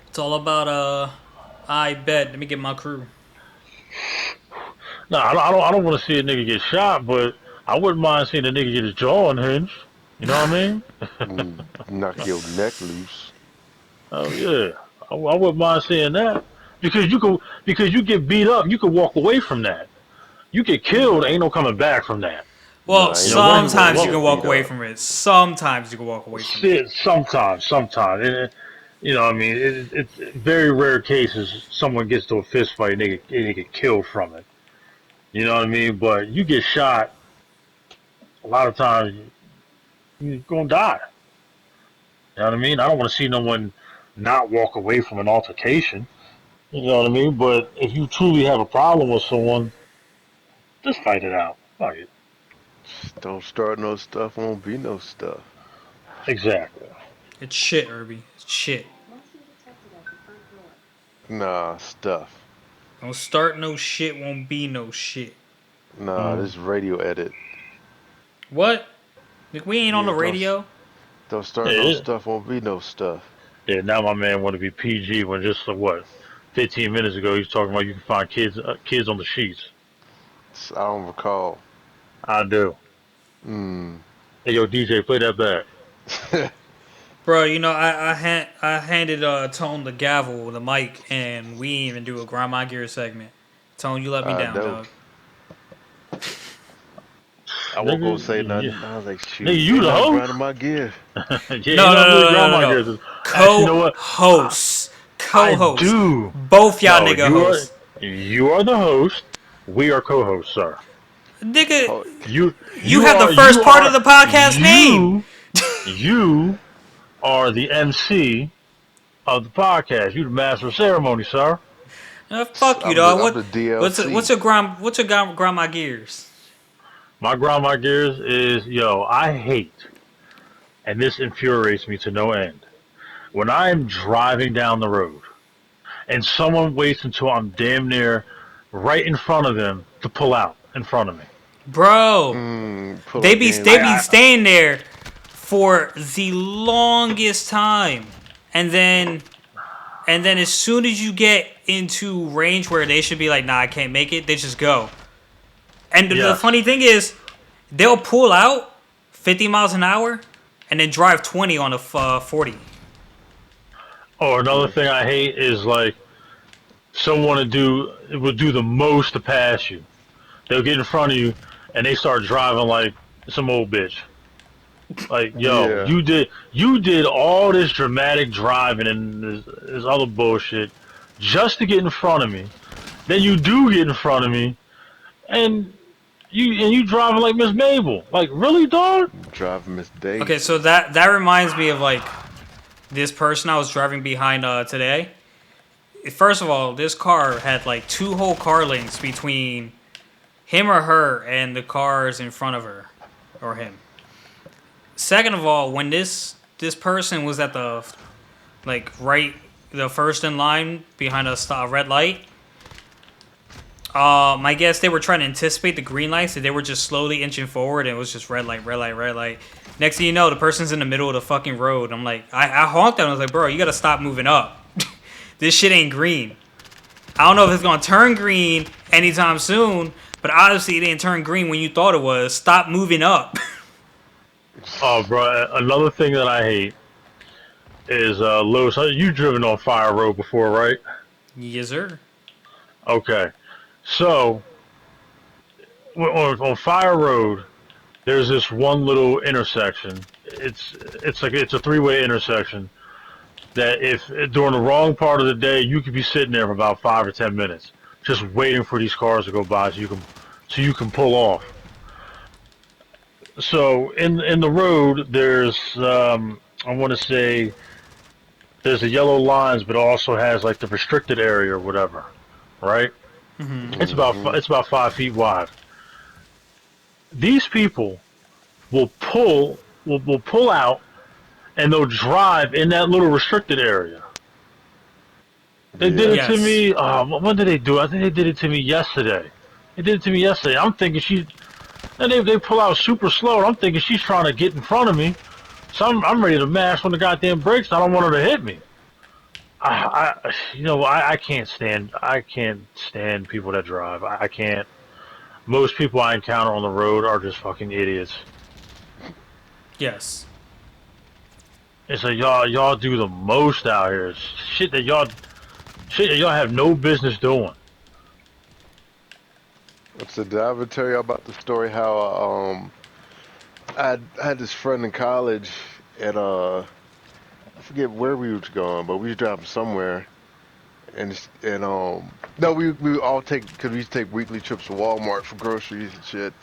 It's all about I bet. Let me get my crew. Nah, I don't want to see a nigga get shot, but I wouldn't mind seeing a nigga get his jaw unhinged. You know what I mean? Knock your neck loose. Oh yeah, I wouldn't mind seeing that because you get beat up, you could walk away from that. You get killed, ain't no coming back from that. Well, Nah, ain't You know, nobody wanna sometimes you what? can get walk beat away up. from it. Sometimes you can walk away from it. Shit, sometimes. You know, what I mean, it's very rare cases someone gets to a fist fight and they get killed from it. You know what I mean? But you get shot, a lot of times you're gonna die. You know what I mean? I don't want to see no one not walk away from an altercation. You know what I mean? But if you truly have a problem with someone, just fight it out. Fuck it. Don't start no stuff, won't be no stuff. Exactly. It's shit, Irby. It's shit. Nah, stuff. Don't start no shit, won't be no shit. Nah, Mm. this radio edit. What? Like, we ain't on the Yeah, radio? don't start no Yeah, stuff, won't be no stuff. yeah. Now my man want to be PG when just 15 minutes ago he's talking about you can find kids on the sheets. I don't recall. I do. Hmm. Hey yo DJ, play that back. Bro, I handed Tone the gavel, the mic, and we didn't even do a Grind My Gear segment. Tone, you let me I down, know. dog. I won't go Nigga, say yeah. nothing. I was like, Nigga, shoot, you ain't the nothing host? grinding my gear. Yeah, ain't No, no, nothing no, really no, ground no, my no, no. gears. Actually, you know what? Co-hosts. I Co-hosts. do. Both y'all No, nigga hosts. you are the host. We are co-hosts, sir. Nigga, Oh, You you have the first part of the podcast name. you you are the MC of the podcast. You the master of ceremony, sir. Fuck you, I'm the dog. I'm the DLC. What's your grind my gears? My grind my gears is I hate, and this infuriates me to no end. When I am driving down the road and someone waits until I'm damn near right in front of them to pull out in front of me. Bro, Pull up game they be I is staying there for the longest time. And then as soon as you get into range where they should be like, nah, I can't make it, they just go. And the yes. funny thing is, they'll pull out 50 miles an hour and then drive 20 on a 40. Or another thing I hate is like someone will do the most to pass you. They'll get in front of you and they start driving like some old bitch. Like, yo, yeah. you did all this dramatic driving and this other bullshit just to get in front of me. Then you do get in front of me and you driving like Miss Mabel. Like, really, dog? Driving Miss Okay, Daisy. so that reminds me of like this person I was driving behind today. First of all, this car had like two whole car lengths between him or her and the cars in front of her or him. Second of all, when this person was at the the first in line behind a red light, I guess they were trying to anticipate the green lights, and they were just slowly inching forward, and it was just red light, red light, red light. Next thing you know, the person's in the middle of the fucking road. I'm like, I honked at him. I was like, bro, you gotta stop moving up. This shit ain't green. I don't know if it's gonna turn green anytime soon, but obviously it didn't turn green when you thought it was. Stop moving up. Oh, bro, another thing that I hate is Lewis. You've driven on Fire Road before, right? Yes, sir. Okay, so on Fire Road, there's this one little intersection. It's a three-way intersection that if during the wrong part of the day, you could be sitting there for about 5 or 10 minutes, just waiting for these cars to go by so you can pull off. So in the road, there's I want to say there's the yellow lines, but it also has like the restricted area or whatever, right? Hmm. It's about 5 feet wide. These people will pull out and they'll drive in that little restricted area. They did Yeah. it to Yes. me. When did they do it? I think they did it to me yesterday. They did it to me yesterday. I'm thinking and they pull out super slow. And I'm thinking she's trying to get in front of me. So I'm ready to mash on the goddamn brakes. I don't want her to hit me. I can't stand people that drive. I can't. Most people I encounter on the road are just fucking idiots. Yes. It's like y'all do the most out here. It's shit that y'all have no business doing. So did I ever tell you about the story how I had this friend in college at I forget where we was going, but we was driving somewhere, and no, we all take because we used to take weekly trips to Walmart for groceries and shit,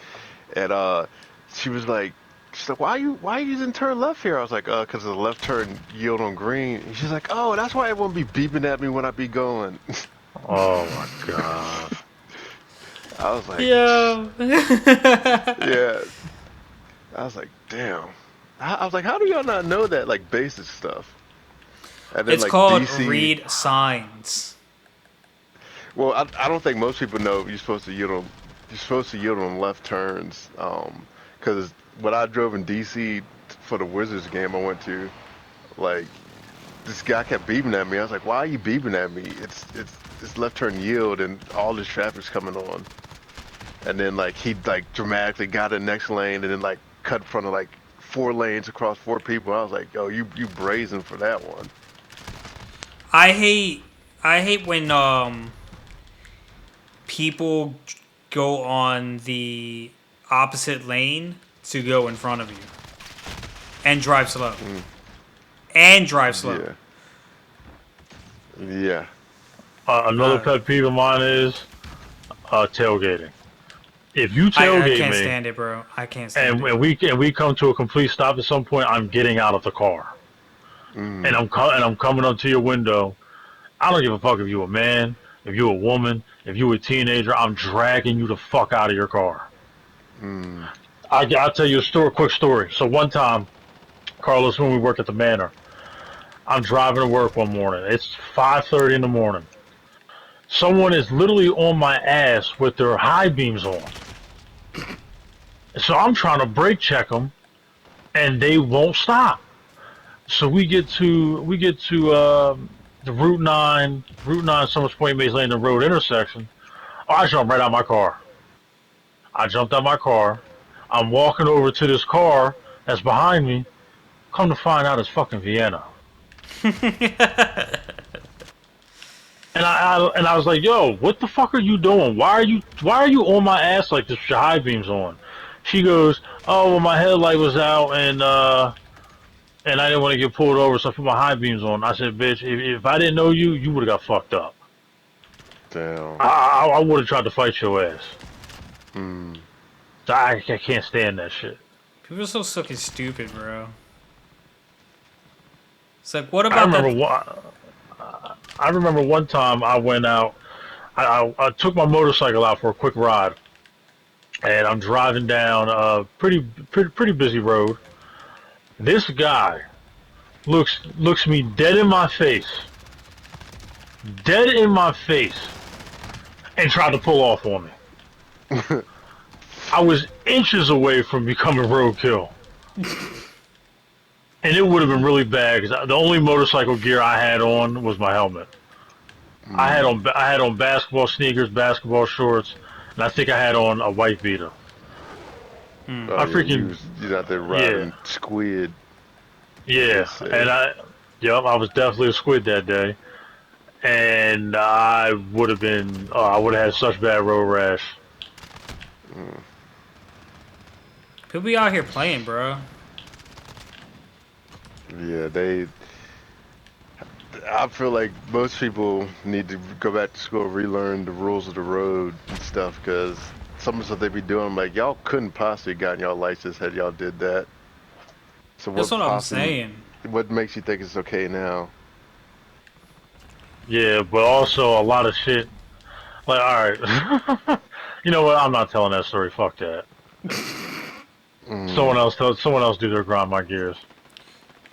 and she was like. She's like, why you didn't turn left here? I was like, because of the left turn yield on green. And she's like, oh, that's why everyone be beeping at me when I be going. Oh my god. I was like, Yo. yeah. I was like, damn. I was like, how do y'all not know that, like, basic stuff? And then, It's like, called DC. read signs. Well, I don't think most people know you're supposed to yield on left turns. Because when I drove in DC for the Wizards game I went to, like, this guy kept beeping at me. I was like, why are you beeping at me? It's left turn yield and all this traffic's coming on. And then like he like dramatically got in the next lane and then like cut in front of like 4 lanes across 4 people. I was like, yo, you brazen for that one. I hate I hate when people go on the opposite lane to go in front of you and drive slow. Mm, And drive slow. yeah, yeah. Another Uh, pet peeve of mine is tailgating. If you I tailgate can't me stand it, bro. I can't stand and, it. we come to a complete stop at some point, I'm getting out of the car and Mm, I'm coming up to your window. I don't give a fuck if you a man, if you a woman, if you a teenager. I'm dragging you the fuck out of your car. mm, I'll tell you quick story. So one time, Carlos, when we worked at the Manor, I'm driving to work one morning. It's 5:30 in the morning. Someone is literally on my ass with their high beams on. So I'm trying to brake check them, and they won't stop. So we get to the Route 9 Summers Point Maze Lane, the road intersection. Oh, I jumped right out of my car. I jumped out of my car. I'm walking over to this car that's behind me. Come to find out, it's fucking Vienna. And I was like, yo, what the fuck are you doing? Why are you on my ass like this with your high beams on? She goes, oh, well, my headlight was out and I didn't want to get pulled over, so I put my high beams on. I said, bitch, if I didn't know you, you would have got fucked up. damn. I would have tried to fight your ass. Mm. I can't stand that shit. People are so fucking stupid, bro. It's like, what I about remember that? one. I remember one time I went out. I took my motorcycle out for a quick ride, and I'm driving down a pretty busy road. This guy looks me dead in my face, and tried to pull off on me. I was inches away from becoming roadkill. And it would have been really bad because the only motorcycle gear I had on was my helmet. I had on basketball sneakers, basketball shorts, and I think I had on a white beater. Oh I yeah, freaking you out there yeah, riding squid. They yeah, say. and I was definitely a squid that day, and I would have been, I would have had such bad road rash. Mm. People be out here playing, bro. Yeah, they. I feel like most people need to go back to school, relearn the rules of the road and stuff, because some of the stuff they be doing, like y'all couldn't possibly gotten y'all license had y'all did that. So That's what what I'm possibly, saying. what makes you think it's okay now? Yeah, but also a lot of shit. Like, all right, you know what? I'm not telling that story. Fuck that. Mm. Someone else do their grind my gears.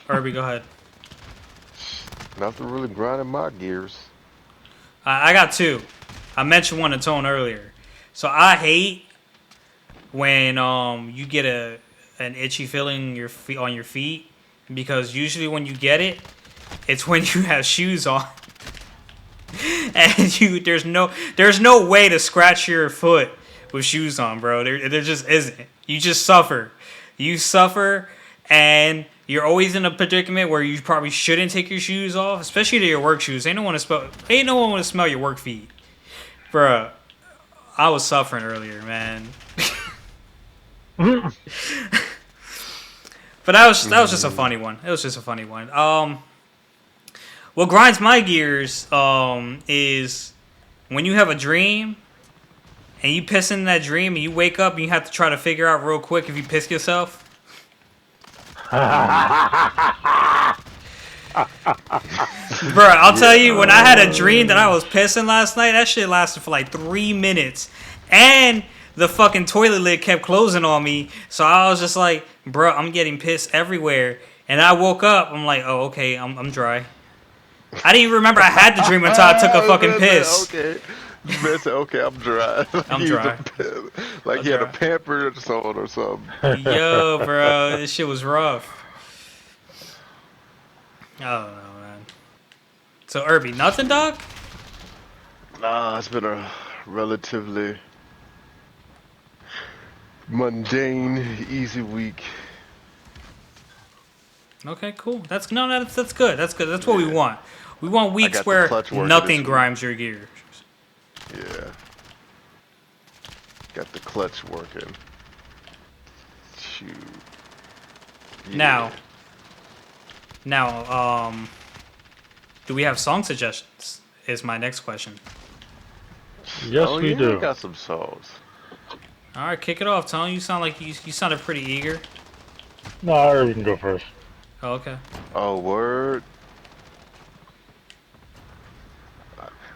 Herbie, go ahead. Nothing really grinding my gears. I got two. I mentioned one to Tone earlier. So I hate when you get an itchy feeling your feet on your feet because usually when you get it, it's when you have shoes on. And there's no way to scratch your foot with shoes on, bro. There just isn't. You just suffer. You suffer, and you're always in a predicament where you probably shouldn't take your shoes off, especially to your work shoes. Ain't no one want to smell your work feet, bro. I was suffering earlier, man. But that was just a funny one. It was just a funny one. What grinds my gears is when you have a dream and you piss in that dream and you wake up and you have to try to figure out real quick if you piss yourself. Bro, I'll tell you, when I had a dream that I was pissing last night, that shit lasted for like 3 minutes. And the fucking toilet lid kept closing on me. So I was just like, bro, I'm getting pissed everywhere. And I woke up, I'm like, oh, okay, I'm dry. I didn't even remember I had the dream until I took a fucking piss. Okay. Man said, okay, I'm dry. Like I'm he was dry. like I'm he had a dry. pamper on or something. Yo, bro, this shit was rough. I don't know, man. So, Irby, nothing, dog? Nah, it's been a relatively mundane, easy week. Okay, cool. That's good. That's good. That's what we Yeah. want. We want I weeks got the where clutch working nothing this week. grinds your gears. Yeah. Got the clutch working. Shoot. Yeah. Now, do we have song suggestions? Is my next question. Yes, Oh we yeah, I do. got some songs. All right, kick it off, Tony. You sound like you sounded pretty eager. No, I already can go first. Oh, okay. Oh word.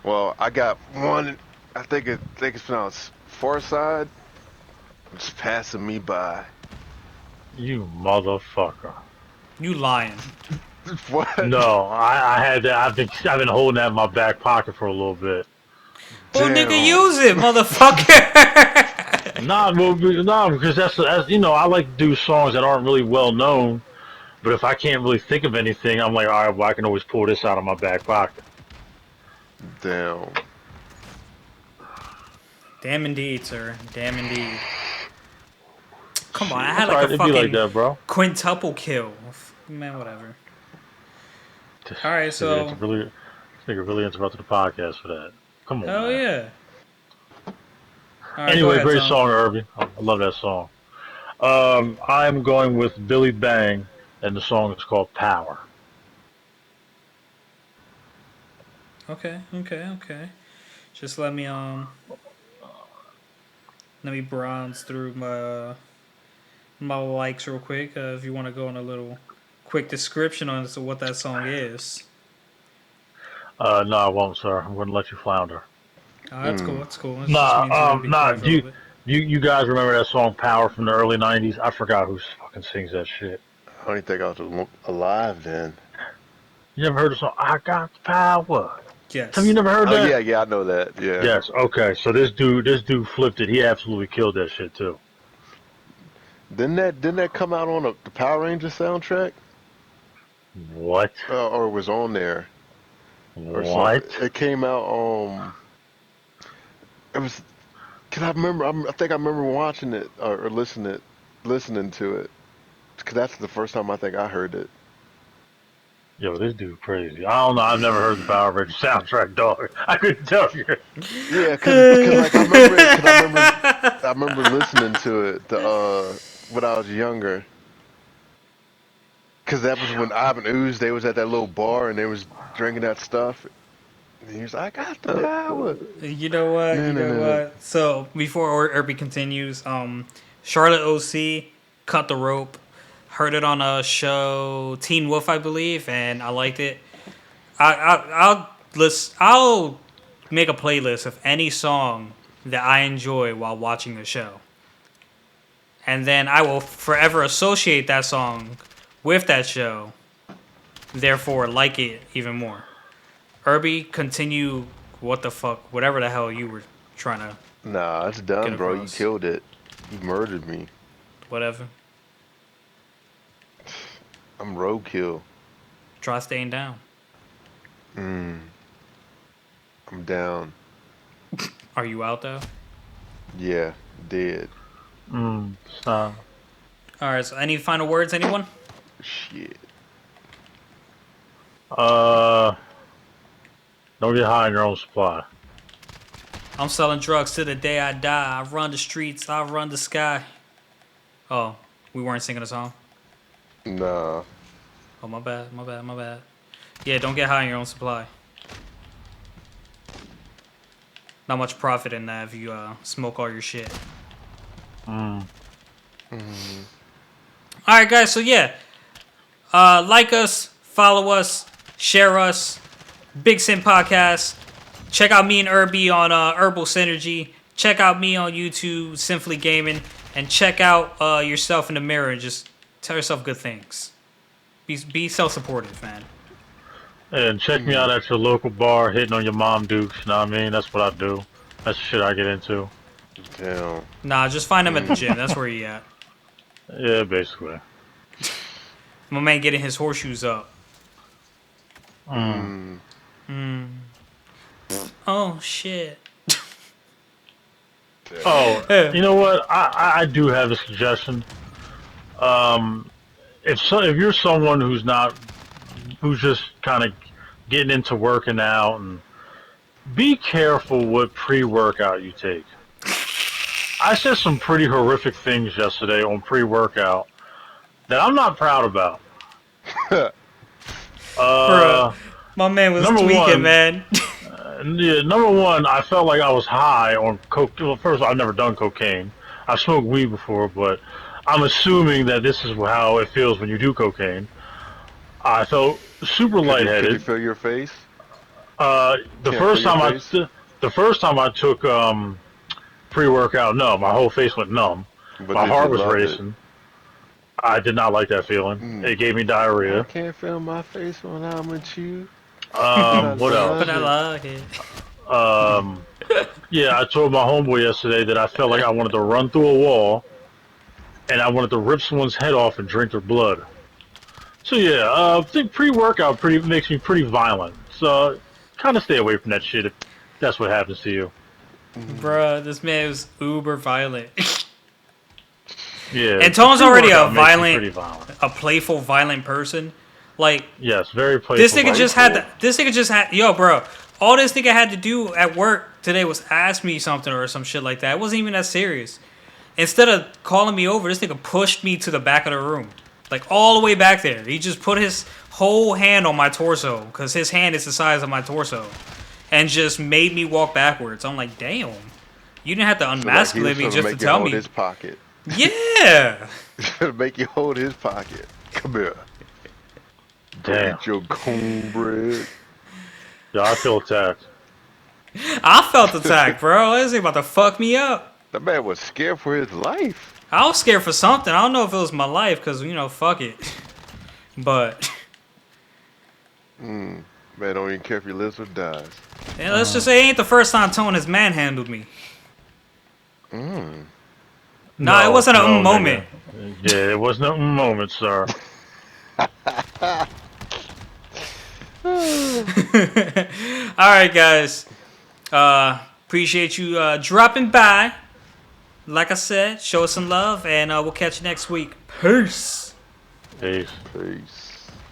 Well, I got one. I think it's pronounced Farside. It's passing me by. You motherfucker. You lying. What? No, I had that. I've been holding that in my back pocket for a little bit. Well, nigga, Damn. use it, motherfucker. Nah, because that's I like to do songs that aren't really well known. But if I can't really think of anything, I'm like, all right, well, I can always pull this out of my back pocket. Damn. Damn indeed, sir. Damn indeed. Come on, I Shit. had That's like all a right. It'd be like fucking that, bro. quintuple kill. Man, whatever. This All right, so this nigga really interrupted the podcast for that. Come on, hell man. yeah. All right, go Anyway, ahead, great Tom. song, Irby. I love that song. I'm going with Billy Bang, and the song is called Power. Okay. Just let me browse through my likes real quick. If you want to go on a little quick description on what that song is. No, I won't, sir. I'm going to let you flounder. Oh, that's cool. Mm. That's cool. It just Nah, means you're gonna be nah. quiet for a little bit. You guys remember that song Power from the early '90s? I forgot who fucking sings that shit. I don't even think I was alive then. You ever heard the song I Got the Power? Have you Yes. never heard Oh that? yeah, yeah, I know that. Yeah. Yes. Okay. So this dude flipped it. He absolutely killed that shit too. Didn't that come out on the Power Rangers soundtrack? What? Or was on there or something? What? It came out. It was. Cause I remember. I think I remember watching it or listening to it. Cause that's the first time I think I heard it. Yo, this dude crazy. I don't know. I've never heard the Power Rangers soundtrack, dog. I couldn't tell you. Yeah, cause like I remember it. Cause I remember listening to it when I was younger. Cause that was when Ivan Ooze they was at that little bar and they was drinking that stuff. And he was like, "I got the power." You know what? No, You no, know no, no. what? So before Irby continues, Charlotte OC cut the rope. Heard it on a show, Teen Wolf, I believe, and I liked it. I'll make a playlist of any song that I enjoy while watching the show, and then I will forever associate that song with that show. Therefore, like it even more. Irby, continue. What the fuck? Whatever the hell you were trying to Nah, it's get done, bro. You across. killed it. You murdered me. Whatever. I'm roadkill. Try staying down. Mm, I'm down. Are you out though? Yeah, dead. Stop. All right. So, any final words, anyone? Shit. Uh, don't get high on your own supply. I'm selling drugs to the day I die. I run the streets. I run the sky. Oh, we weren't singing a song. Nah. Oh, my bad. My bad. My bad. Yeah, don't get high on your own supply. Not much profit in that if you smoke all your shit. Mm. All right, guys. So yeah, like us, follow us, share us. BigSin podcast. Check out me and Irby on Herbal Synergy. Check out me on YouTube, Simply Gaming, and check out yourself in the mirror and just tell yourself good things. Be self-supportive, man. And check me out at your local bar, hitting on your mom dukes. You know what I mean? That's what I do. That's the shit I get into. Damn. Nah, just find him at the gym. That's where he at. Yeah, basically. My man getting his horseshoes up. Oh shit. Oh, Yeah. you know what? I do have a suggestion. If you're someone who's just kind of getting into working out, and be careful what pre-workout you take. I said some pretty horrific things yesterday on pre-workout that I'm not proud about. Bruh, my man was number tweaking, one, man. Yeah, number one, I felt like I was high on coke. Well, first of all, I've never done cocaine. I've smoked weed before, but I'm assuming that this is how it feels when you do cocaine. I felt super Could you lightheaded. feel your face? The Can't feel first your time face? the first time I took pre-workout, no, my whole face went numb. But My did you heart was love it? racing. I did not like that feeling. It gave me I diarrhea. can't feel my face when I'm with you. But I What else? But I love it. like it. Yeah, I told my homeboy yesterday that I felt like I wanted to run through a wall, and I wanted to rip someone's head off and drink their blood. So yeah, I think pre-workout makes me pretty violent. So kind of stay away from that shit if that's what happens to you. Bruh, this man was uber violent. Yeah. And Tone's already a pre-workout makes me pretty violent, violent. a playful, violent person. Like, Yes, very playful. this nigga just had Playful. this nigga just had, yo, bro. All this nigga had to do at work today was ask me something or some shit like that. It wasn't even that serious. Instead of calling me over, this nigga pushed me to the back of the room. Like, all the way back there. He just put his whole hand on my torso, because his hand is the size of my torso, and just made me walk backwards. I'm like, damn. You didn't have to So, like, he unmasculate was me trying to just to make you tell hold me. his pocket. Yeah. Make you hold his pocket. Come here. Damn. Eat your cornbread. Yeah, I feel attacked. I felt attacked, bro. This nigga about to fuck me up. That man was scared for his life. I was scared for something. I don't know if it was my life, because, fuck it. But, Man, Man, don't even care if he lives or dies. And let's just say it ain't the first time Tone has manhandled me. Mm. Nah, it wasn't a moment. Nigga. Yeah, it wasn't a moment, sir. Alright, guys. Appreciate you dropping by. Like I said, show us some love, and we'll catch you next week. Peace. Peace. Peace.